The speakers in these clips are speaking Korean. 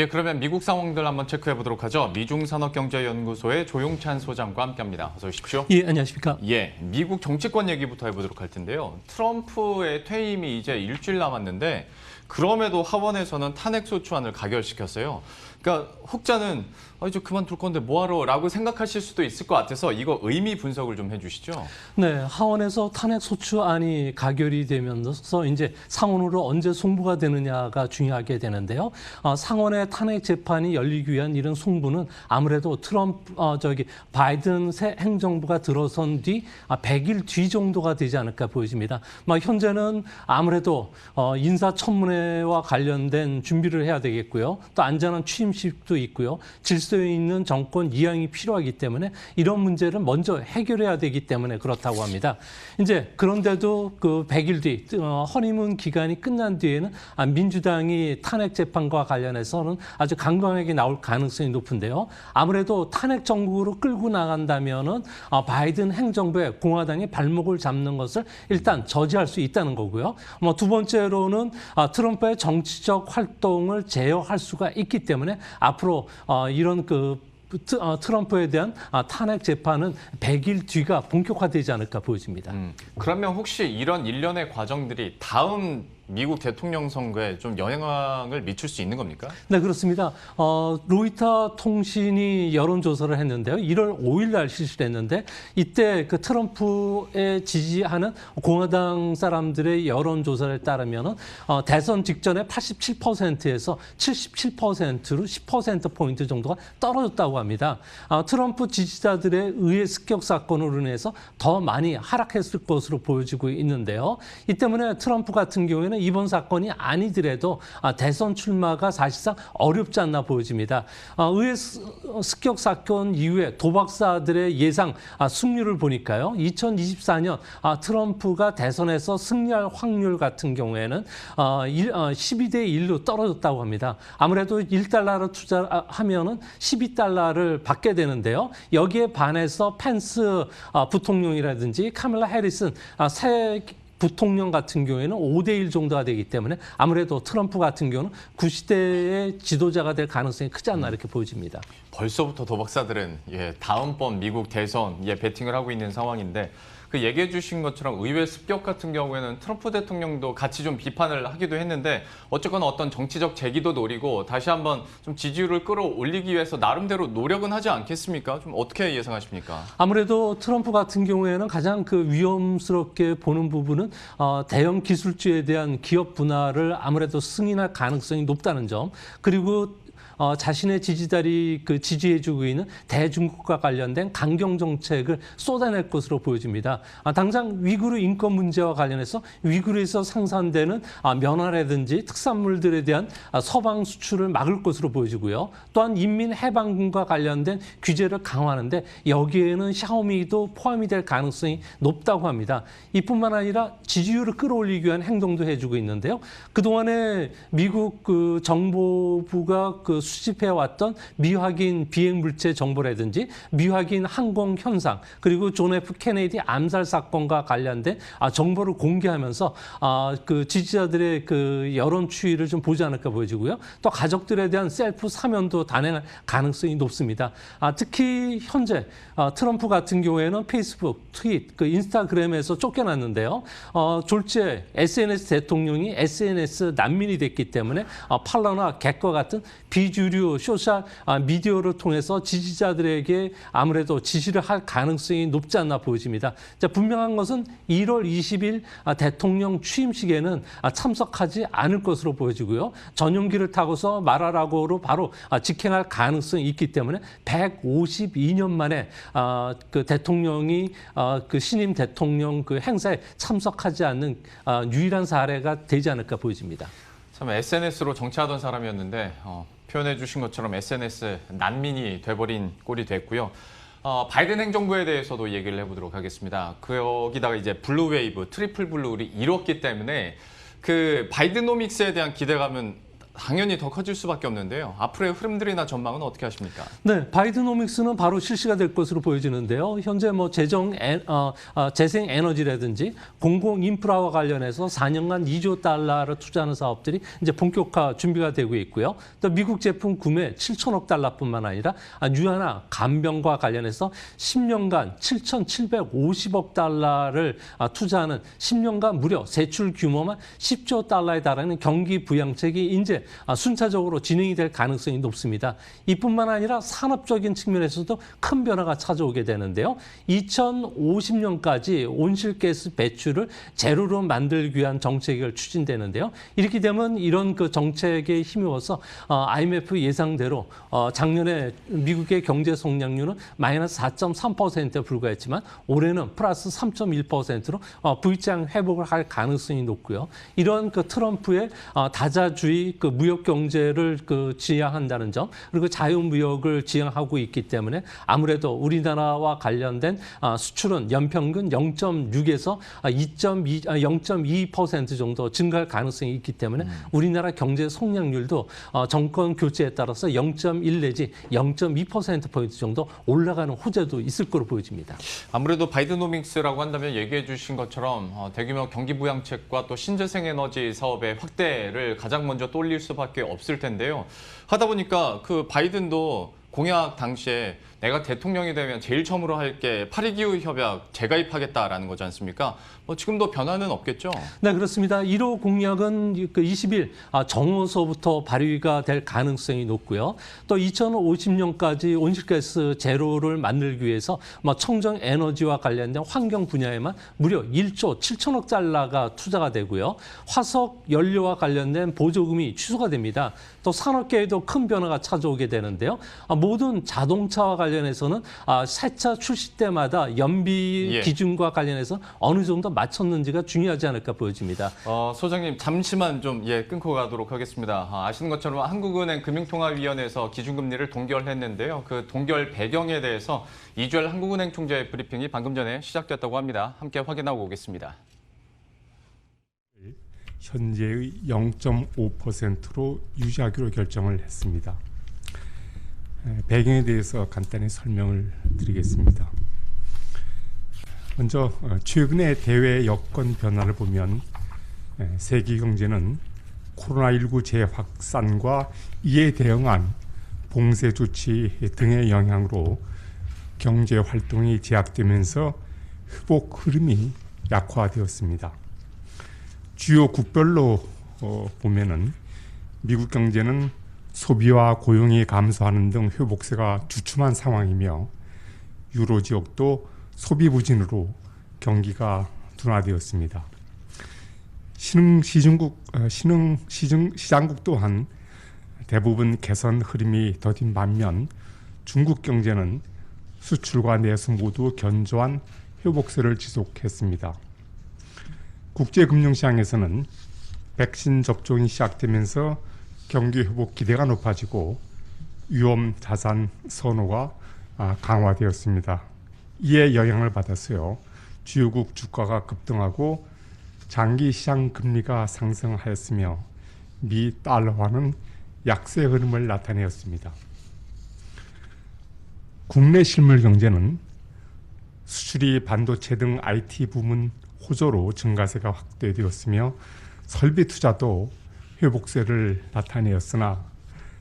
예, 그러면 미국 상황들 한번 체크해 보도록 하죠. 미중산업경제연구소의 조용찬 소장과 함께합니다. 어서 오십시오. 예, 안녕하십니까. 예, 미국 정치권 얘기부터 해보도록 할 텐데요. 트럼프의 퇴임이 이제 일주일 남았는데 그럼에도 하원에서는 탄핵소추안을 가결시켰어요. 그러니까 혹자는 이제 그만둘 건데 뭐하러 라고 생각하실 수도 있을 것 같아서 이거 의미 분석을 좀 해주시죠. 네, 하원에서 탄핵소추안이 가결이 되면서 이제 상원으로 언제 송부가 되느냐가 중요하게 되는데요. 상원의 탄핵 재판이 열리기 위한 이런 송부는 아무래도 바이든 새 행정부가 들어선 뒤 100일 뒤 정도가 되지 않을까 보여집니다. 현재는 아무래도 인사청문회와 관련된 준비를 해야 되겠고요. 또 안전한 취임식도 있고요. 질서에 있는 정권 이양이 필요하기 때문에 이런 문제를 먼저 해결해야 되기 때문에 그렇다고 합니다. 이제 그런데도 그 100일 뒤 허니문 기간이 끝난 뒤에는 민주당이 탄핵 재판과 관련해서는 아주 강경하게 나올 가능성이 높은데요. 아무래도 탄핵 정국으로 끌고 나간다면은 바이든 행정부의 공화당이 발목을 잡는 것을 일단 저지할 수 있다는 거고요. 두 번째로는 트럼프의 정치적 활동을 제어할 수가 있기 때문에 앞으로 이런 트럼프에 대한 탄핵 재판은 100일 뒤가 본격화되지 않을까 보여집니다. 그러면 혹시 이런 일련의 과정들이 다음 미국 대통령 선거에 좀 영향을 미칠 수 있는 겁니까? 네, 그렇습니다. 로이터 통신이 여론조사를 했는데요. 1월 5일 날 실시를 했는데 이때 그 트럼프에 지지하는 공화당 사람들의 여론조사를 따르면은 대선 직전에 87%에서 77%로 10%포인트 정도가 떨어졌다고 합니다. 트럼프 지지자들의 의회 습격 사건으로 인해서 더 많이 하락했을 것으로 보여지고 있는데요. 이 때문에 트럼프 같은 경우에는 이번 사건이 아니더라도 대선 출마가 사실상 어렵지 않나 보여집니다. 의회 습격 사건 이후에 도박사들의 예상 승률을 보니까요. 2024년 트럼프가 대선에서 승리할 확률 같은 경우에는 12대 1로 떨어졌다고 합니다. 아무래도 1달러를 투자하면은 12달러를 받게 되는데요. 여기에 반해서 펜스 부통령이라든지 카밀라 해리슨 새 부통령 같은 경우에는 5대 1 정도가 되기 때문에 아무래도 트럼프 같은 경우는 구시대의 지도자가 될 가능성이 크지 않나 이렇게 보여집니다. 벌써부터 도박사들은 다음번 미국 대선 베팅을 하고 있는 상황인데 그 얘기해 주신 것처럼 의회 습격 같은 경우에는 트럼프 대통령도 같이 좀 비판을 하기도 했는데 어쨌거나 어떤 정치적 재기도 노리고 다시 한번 좀 지지율을 끌어올리기 위해서 나름대로 노력은 하지 않겠습니까? 좀 어떻게 예상하십니까? 아무래도 트럼프 같은 경우에는 가장 위험스럽게 보는 부분은 대형 기술주에 대한 기업 분할을 아무래도 승인할 가능성이 높다는 점, 그리고 자신의 지지자들이 지지해주고 있는 대중국과 관련된 강경 정책을 쏟아낼 것으로 보여집니다. 당장 위구르 인권 문제와 관련해서 위구르에서 생산되는 면화라든지 특산물들에 대한 서방 수출을 막을 것으로 보여지고요. 또한 인민해방군과 관련된 규제를 강화하는데 여기에는 샤오미도 포함이 될 가능성이 높다고 합니다. 이뿐만 아니라 지지율을 끌어올리기 위한 행동도 해주고 있는데요. 그동안에 미국 정보부가 수집해왔던 미확인 비행물체 정보라든지 미확인 항공 현상, 그리고 존 F 케네디 암살 사건과 관련된 정보를 공개하면서 지지자들의 여론 추이를 좀 보지 않을까 보여지고요. 또 가족들에 대한 셀프 사면도 단행할 가능성이 높습니다. 특히 현재 트럼프 같은 경우에는 페이스북, 트윗, 인스타그램에서 쫓겨났는데요. 졸지에 SNS 대통령이 SNS 난민이 됐기 때문에 팔러나 객과 같은 비주류 소셜 미디어를 통해서 지지자들에게 아무래도 지시를 할 가능성이 높지 않나 보여집니다. 분명한 것은 1월 20일 대통령 취임식에는 참석하지 않을 것으로 보여지고요. 전용기를 타고서 마라라고로 바로 직행할 가능성이 있기 때문에 152년 만에 대통령이 신임 대통령 행사에 참석하지 않는 유일한 사례가 되지 않을까 보여집니다. 참 SNS로 정치하던 사람이었는데 표현해 주신 것처럼 SNS 난민이 돼버린 꼴이 됐고요. 바이든 행정부에 대해서도 얘기를 해보도록 하겠습니다. 여기다가 이제 블루웨이브, 트리플 블루를 이뤘기 때문에 바이든노믹스에 대한 기대감은 당연히 더 커질 수밖에 없는데요. 앞으로의 흐름들이나 전망은 어떻게 하십니까? 네, 바이드노믹스는 바로 실시가 될 것으로 보여지는데요. 현재 뭐 재생 에너지라든지 공공 인프라와 관련해서 4년간 2조 달러를 투자하는 사업들이 이제 본격화 준비가 되고 있고요. 또 미국 제품 구매 7천억 달러뿐만 아니라 유한화 간병과 관련해서 10년간 7,750억 달러를 투자하는 10년간 무려 세출 규모만 10조 달러에 달하는 경기 부양책이 이제 순차적으로 진행이 될 가능성이 높습니다. 이뿐만 아니라 산업적인 측면에서도 큰 변화가 찾아오게 되는데요. 2050년까지 온실가스 배출을 제로로 만들기 위한 정책을 추진되는데요. 이렇게 되면 이런 그 정책에 힘입어서 IMF 예상대로 작년에 미국의 경제 성장률은 마이너스 4.3%에 불과했지만 올해는 플러스 3.1%로 V장 회복을 할 가능성이 높고요. 이런 그 트럼프의 다자주의 그 무역 경제를 그 지향한다는 점, 그리고 자유무역을 지향하고 있기 때문에 아무래도 우리나라와 관련된 수출은 연평균 0.6에서 0.2% 정도 증가할 가능성이 있기 때문에 우리나라 경제 성장률도 정권 교체에 따라서 0.1 내지 0.2%포인트 정도 올라가는 호재도 있을 거로 보여집니다. 아무래도 바이드노믹스라고 한다면 얘기해 주신 것처럼 대규모 경기 부양책과 또 신재생 에너지 사업의 확대를 가장 먼저 떠올릴 수밖에 없을 텐데요. 하다 보니까 그 바이든도 공약 당시에 내가 대통령이 되면 제일 처음으로 할 게 파리기후 협약 재가입하겠다라는 거지 않습니까? 지금도 변화는 없겠죠? 네, 그렇습니다. 1호 공약은 그 20일 정오서부터 발의가 될 가능성이 높고요. 또 2050년까지 온실가스 제로를 만들기 위해서 청정 에너지와 관련된 환경 분야에만 무려 1조 7천억 달러가 투자가 되고요. 화석 연료와 관련된 보조금이 취소가 됩니다. 또 산업계에도 큰 변화가 찾아오게 되는데요. 모든 자동차와 관련해서는 새 차 출시 때마다 연비 기준과 관련해서 어느 정도 맞췄는지가 중요하지 않을까 보여집니다. 소장님 잠시만 좀 끊고 가도록 하겠습니다. 아시는 것처럼 한국은행 금융통화위원회에서 기준금리를 동결했는데요. 그 동결 배경에 대해서 이주열 한국은행 총재의 브리핑이 방금 전에 시작됐다고 합니다. 함께 확인하고 오겠습니다. 현재의 0.5%로 유지하기로 결정을 했습니다. 배경에 대해서 간단히 설명을 드리겠습니다. 먼저 최근의 대외 여건 변화를 보면 세계 경제는 코로나19 재확산과 이에 대응한 봉쇄 조치 등의 영향으로 경제 활동이 제약되면서 회복 흐름이 약화되었습니다. 주요 국별로 보면은 미국 경제는 소비와 고용이 감소하는 등 회복세가 주춤한 상황이며 유로 지역도 소비 부진으로 경기가 둔화되었습니다. 시장국 또한 대부분 개선 흐름이 더딘 반면 중국 경제는 수출과 내수 모두 견조한 회복세를 지속했습니다. 국제금융시장에서는 백신 접종이 시작되면서 경기 회복 기대가 높아지고 위험 자산 선호가 강화되었습니다. 이에 영향을 받았어요. 주요국 주가가 급등하고 장기 시장 금리가 상승하였으며 미 달러화는 약세 흐름을 나타내었습니다. 국내 실물 경제는 수출이 반도체 등 IT 부문 호조로 증가세가 확대되었으며 설비 투자도 회복세를 나타내었으나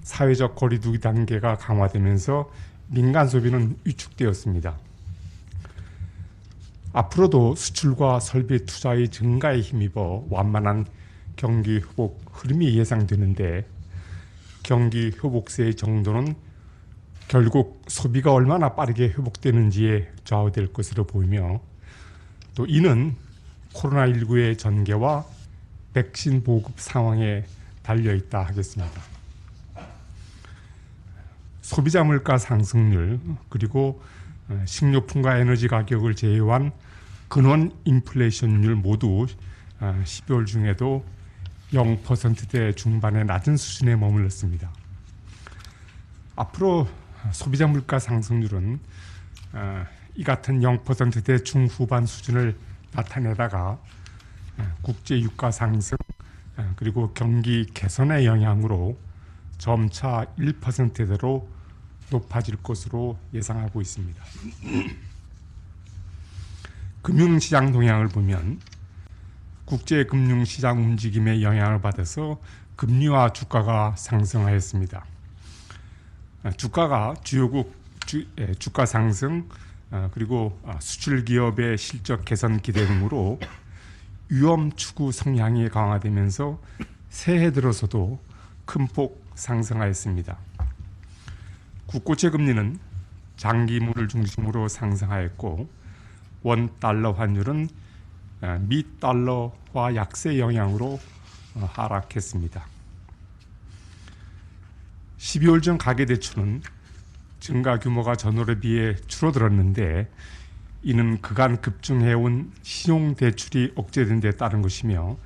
사회적 거리두기 단계가 강화되면서 민간 소비는 위축되었습니다. 앞으로도 수출과 설비 투자의 증가에 힘입어 완만한 경기 회복 흐름이 예상되는데 경기 회복세의 정도는 결국 소비가 얼마나 빠르게 회복되는지에 좌우될 것으로 보이며 또 이는 코로나19의 전개와 백신 보급 상황에 달려있다 하겠습니다. 소비자 물가 상승률 그리고 식료품과 에너지 가격을 제외한 근원 인플레이션율 모두 12월 중에도 0%대 중반의 낮은 수준에 머물렀습니다. 앞으로 소비자 물가 상승률은 이 같은 0%대 중후반 수준을 나타내다가 국제 유가 상승, 그리고 경기 개선의 영향으로 점차 1%대로 높아질 것으로 예상하고 있습니다. 금융시장 동향을 보면 국제금융시장 움직임의 영향을 받아서 금리와 주가가 상승하였습니다. 주가가 주요국 주가 상승 그리고 수출 기업의 실적 개선 기대 등으로 위험 추구 성향이 강화되면서 새해 들어서도 큰 폭 상승하였습니다. 국고채 금리는 장기물을 중심으로 상승하였고 원 달러 환율은 미 달러화 약세 영향으로 하락했습니다. 12월 전 가계대출은 증가 규모가 전월에 비해 줄어들었는데 이는 그간 급증해온 신용대출이 억제된 데 따른 것이며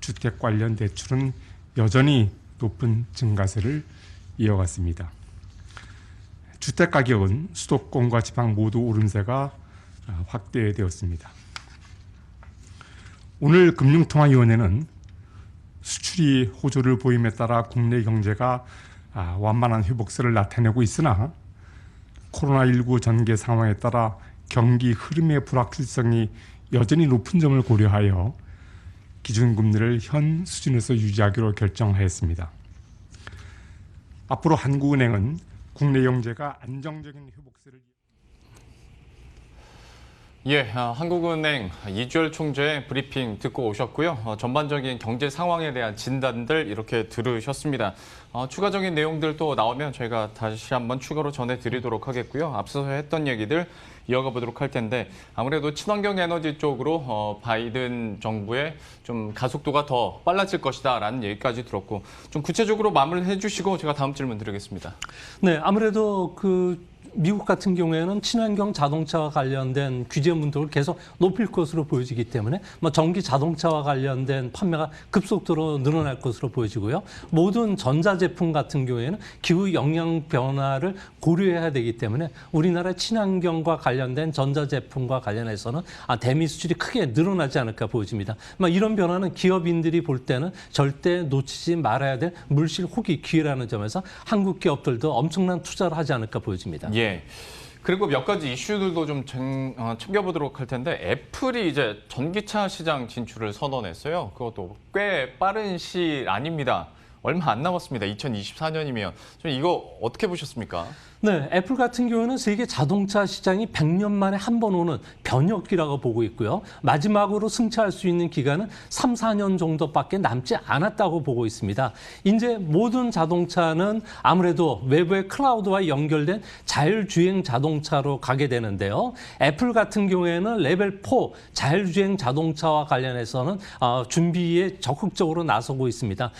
주택 관련 대출은 여전히 높은 증가세를 이어갔습니다. 주택가격은 수도권과 지방 모두 오름세가 확대되었습니다. 오늘 금융통화위원회는 수출이 호조를 보임에 따라 국내 경제가 완만한 회복세를 나타내고 있으나 코로나19 전개 상황에 따라 경기 흐름의 불확실성이 여전히 높은 점을 고려하여 기준금리를 현 수준에서 유지하기로 결정하였습니다. 앞으로 한국은행은 국내 경제가 안정적인 회복세를 한국은행 이주열 총재 브리핑 듣고 오셨고요. 전반적인 경제 상황에 대한 진단들 이렇게 들으셨습니다. 추가적인 내용들 또 나오면 저희가 다시 한번 추가로 전해드리도록 하겠고요. 앞서서 했던 얘기들 이어가 보도록 할 텐데 아무래도 친환경 에너지 쪽으로 바이든 정부의 좀 가속도가 더 빨라질 것이다라는 얘기까지 들었고 좀 구체적으로 마무리해 주시고 제가 다음 질문 드리겠습니다. 네, 아무래도 미국 같은 경우에는 친환경 자동차와 관련된 규제 문턱을 계속 높일 것으로 보여지기 때문에 전기 자동차와 관련된 판매가 급속도로 늘어날 것으로 보여지고요. 모든 전자제품 같은 경우에는 기후 영향 변화를 고려해야 되기 때문에 우리나라 친환경과 관련된 전자제품과 관련해서는 대미 수출이 크게 늘어나지 않을까 보여집니다. 이런 변화는 기업인들이 볼 때는 절대 놓치지 말아야 될 물실 호기 기회라는 점에서 한국 기업들도 엄청난 투자를 하지 않을까 보여집니다. 그리고 몇 가지 이슈들도 좀 챙겨보도록 할 텐데 애플이 이제 전기차 시장 진출을 선언했어요. 그것도 꽤 빠른 시일 아닙니다. 얼마 안 남았습니다. 2024년이면. 좀 이거 어떻게 보셨습니까? 네, 애플 같은 경우는 세계 자동차 시장이 100년 만에 한 번 오는 변혁기라고 보고 있고요. 마지막으로 승차할 수 있는 기간은 3, 4년 정도밖에 남지 않았다고 보고 있습니다. 이제 모든 자동차는 아무래도 외부의 클라우드와 연결된 자율주행 자동차로 가게 되는데요. 애플 같은 경우에는 레벨 4 자율주행 자동차와 관련해서는 준비에 적극적으로 나서고 있습니다.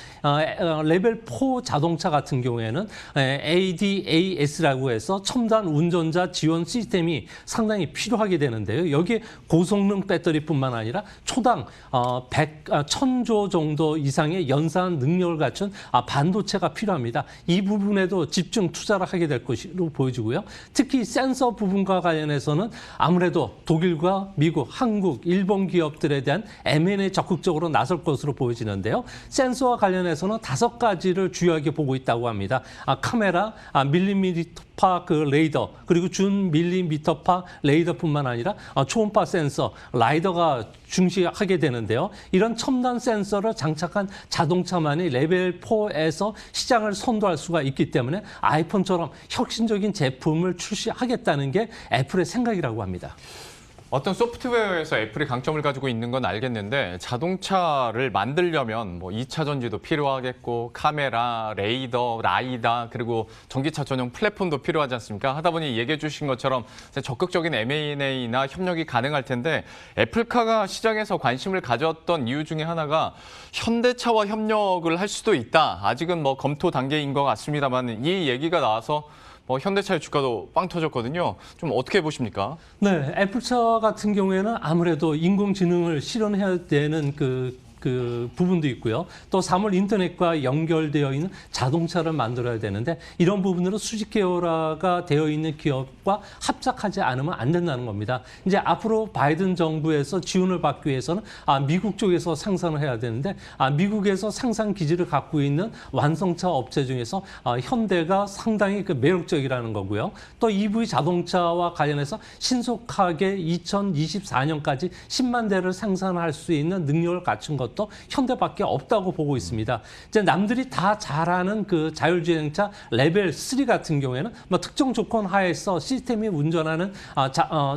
레벨 4 자동차 같은 경우에는 ADAS라고 해서 첨단 운전자 지원 시스템이 상당히 필요하게 되는데요. 여기에 고성능 배터리뿐만 아니라 초당 1000조 정도 이상의 연산 능력을 갖춘 반도체가 필요합니다. 이 부분에도 집중 투자를 하게 될 것으로 보여지고요. 특히 센서 부분과 관련해서는 아무래도 독일과 미국, 한국, 일본 기업들에 대한 M&A에 적극적으로 나설 것으로 보여지는데요. 센서와 관련해서는 5가지를 주요하게 보고 있다고 합니다. 카메라, 밀리미터파 레이더, 그리고 준 밀리미터파 레이더뿐만 아니라 초음파 센서, 라이더가 중시하게 되는데요. 이런 첨단 센서를 장착한 자동차만이 레벨 4에서 시장을 선도할 수가 있기 때문에 아이폰처럼 혁신적인 제품을 출시하겠다는 게 애플의 생각이라고 합니다. 어떤 소프트웨어에서 애플이 강점을 가지고 있는 건 알겠는데 자동차를 만들려면 2차 전지도 필요하겠고 카메라, 레이더, 라이다 그리고 전기차 전용 플랫폼도 필요하지 않습니까? 하다 보니 얘기해 주신 것처럼 적극적인 M&A나 협력이 가능할 텐데 애플카가 시장에서 관심을 가졌던 이유 중에 하나가 현대차와 협력을 할 수도 있다. 아직은 검토 단계인 것 같습니다만 이 얘기가 나와서 현대차의 주가도 빵 터졌거든요. 좀 어떻게 보십니까? 네, 애플차 같은 경우에는 아무래도 인공지능을 실현해야 되는 그 부분도 있고요. 또 3월 인터넷과 연결되어 있는 자동차를 만들어야 되는데 이런 부분으로 수직 계열화가 되어 있는 기업과 합작하지 않으면 안 된다는 겁니다. 이제 앞으로 바이든 정부에서 지원을 받기 위해서는 미국 쪽에서 생산을 해야 되는데 미국에서 생산 기지를 갖고 있는 완성차 업체 중에서 현대가 상당히 그 매력적이라는 거고요. 또 EV 자동차와 관련해서 신속하게 2024년까지 10만 대를 생산할 수 있는 능력을 갖춘 것도 현대밖에 없다고 보고 있습니다. 이제 남들이 다 잘하는 그 자율주행차 레벨 3 같은 경우에는 뭐 특정 조건 하에서 시스템이 운전하는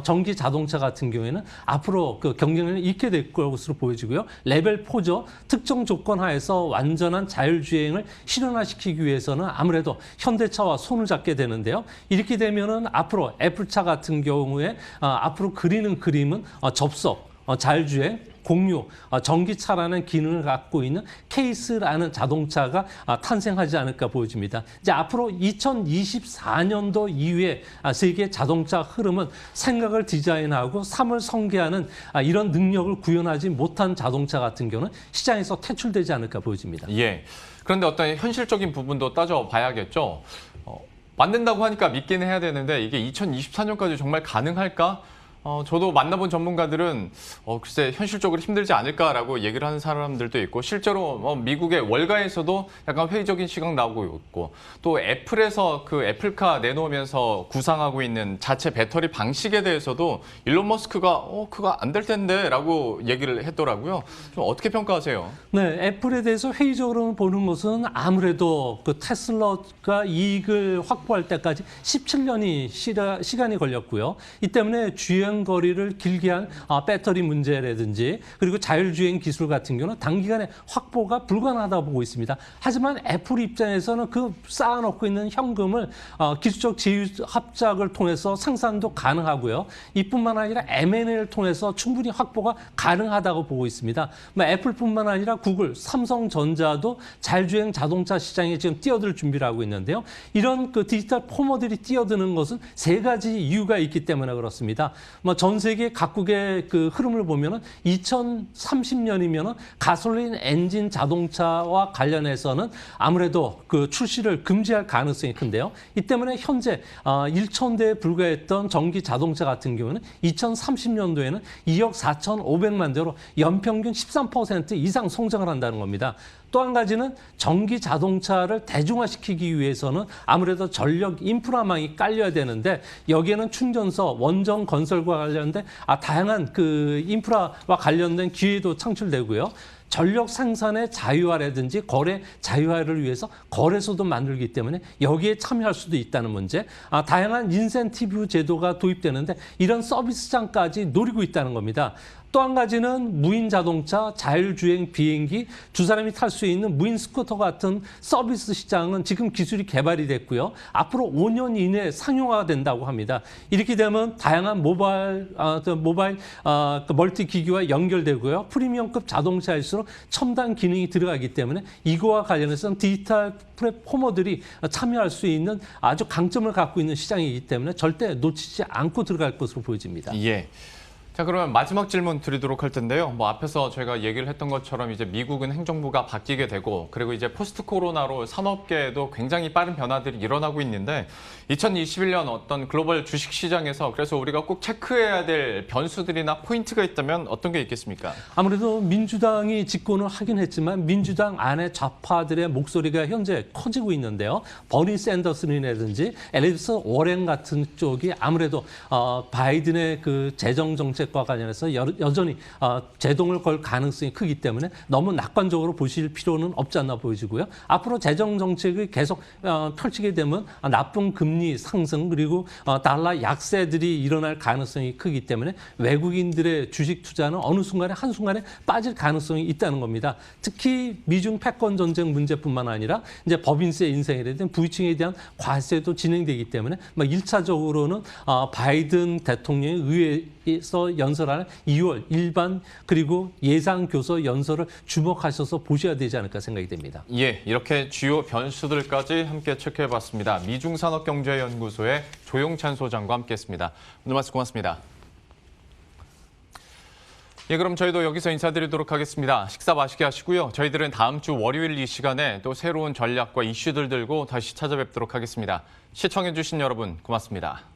전기 자동차 같은 경우에는 앞으로 그 경쟁력이 있게 될 것으로 보여지고요. 레벨 4죠. 특정 조건 하에서 완전한 자율주행을 실현화시키기 위해서는 아무래도 현대차와 손을 잡게 되는데요. 이렇게 되면은 앞으로 애플차 같은 경우에 앞으로 그리는 그림은 접속, 자율주행, 공유, 전기차라는 기능을 갖고 있는 케이스라는 자동차가 탄생하지 않을까 보여집니다. 이제 앞으로 2024년도 이후에 세계 자동차 흐름은 생각을 디자인하고 삶을 설계하는 이런 능력을 구현하지 못한 자동차 같은 경우는 시장에서 퇴출되지 않을까 보여집니다. 예. 그런데 어떤 현실적인 부분도 따져봐야겠죠. 만든다고 하니까 믿기는 해야 되는데 이게 2024년까지 정말 가능할까? 저도 만나본 전문가들은 글쎄 현실적으로 힘들지 않을까라고 얘기를 하는 사람들도 있고 실제로 미국의 월가에서도 약간 회의적인 시각 나오고 있고 또 애플에서 그 애플카 내놓으면서 구상하고 있는 자체 배터리 방식에 대해서도 일론 머스크가 그거 안 될 텐데라고 얘기를 했더라고요. 좀 어떻게 평가하세요? 네, 애플에 대해서 회의적으로 보는 것은 아무래도 그 테슬라가 이익을 확보할 때까지 17년이 시간이 걸렸고요. 이 때문에 주행 거리를 길게 한 배터리 문제라든지 그리고 자율주행 기술 같은 경우는 단기간에 확보가 불가능하다고 보고 있습니다. 하지만 애플 입장에서는 그 쌓아놓고 있는 현금을 기술적 제휴 합작을 통해서 생산도 가능하고요. 이뿐만 아니라 M&A를 통해서 충분히 확보가 가능하다고 보고 있습니다. 애플뿐만 아니라 구글, 삼성전자도 자율주행 자동차 시장에 지금 뛰어들 준비를 하고 있는데요. 이런 그 디지털 포머들이 뛰어드는 것은 세 가지 이유가 있기 때문에 그렇습니다. 전 세계 각국의 그 흐름을 보면은 2030년이면은 가솔린 엔진 자동차와 관련해서는 아무래도 그 출시를 금지할 가능성이 큰데요. 이 때문에 현재 1,000대에 불과했던 전기 자동차 같은 경우는 2030년도에는 2억 4,500만 대로 연평균 13% 이상 성장을 한다는 겁니다. 또 한 가지는 전기 자동차를 대중화시키기 위해서는 아무래도 전력 인프라망이 깔려야 되는데 여기에는 충전소, 원전 건설과 관련된 다양한 그 인프라와 관련된 기회도 창출되고요. 전력 생산의 자유화라든지 거래 자유화를 위해서 거래소도 만들기 때문에 여기에 참여할 수도 있다는 문제, 다양한 인센티브 제도가 도입되는데 이런 서비스장까지 노리고 있다는 겁니다. 또 한 가지는 무인 자동차, 자율주행 비행기, 두 사람이 탈 수 있는 무인 스쿠터 같은 서비스 시장은 지금 기술이 개발이 됐고요. 앞으로 5년 이내에 상용화가 된다고 합니다. 이렇게 되면 다양한 모바일 멀티 기기와 연결되고요. 프리미엄급 자동차일수록 첨단 기능이 들어가기 때문에 이거와 관련해서는 디지털 플랫포머들이 참여할 수 있는 아주 강점을 갖고 있는 시장이기 때문에 절대 놓치지 않고 들어갈 것으로 보여집니다. 예. 자, 그러면 마지막 질문 드리도록 할 텐데요. 앞에서 저희가 얘기를 했던 것처럼 이제 미국은 행정부가 바뀌게 되고 그리고 이제 포스트 코로나로 산업계에도 굉장히 빠른 변화들이 일어나고 있는데 2021년 어떤 글로벌 주식 시장에서 그래서 우리가 꼭 체크해야 될 변수들이나 포인트가 있다면 어떤 게 있겠습니까? 아무래도 민주당이 집권을 하긴 했지만 민주당 안에 좌파들의 목소리가 현재 커지고 있는데요. 버니 샌더슨이라든지 엘리자베스 워렌 같은 쪽이 아무래도 바이든의 그 재정 정책 과 관련해서 여전히 제동을 걸 가능성이 크기 때문에 너무 낙관적으로 보실 필요는 없지 않나 보여지고요. 앞으로 재정 정책이 계속 펼치게 되면 나쁜 금리 상승 그리고 달러 약세들이 일어날 가능성이 크기 때문에 외국인들의 주식 투자는 어느 순간에 한순간에 빠질 가능성이 있다는 겁니다. 특히 미중 패권 전쟁 문제뿐만 아니라 이제 법인세 인상이라든 부유층에 대한 과세도 진행되기 때문에 1차적으로는 바이든 대통령의 의회에서 연설하는 2월 일반 그리고 예상 교서 연설을 주목하셔서 보셔야 되지 않을까 생각이 됩니다. 예, 이렇게 주요 변수들까지 함께 체크해봤습니다. 미중산업경제연구소의 조용찬 소장과 함께했습니다. 오늘 말씀 고맙습니다. 예, 그럼 저희도 여기서 인사드리도록 하겠습니다. 식사 맛있게 하시고요. 저희들은 다음 주 월요일 이 시간에 또 새로운 전략과 이슈들 들고 다시 찾아뵙도록 하겠습니다. 시청해주신 여러분 고맙습니다.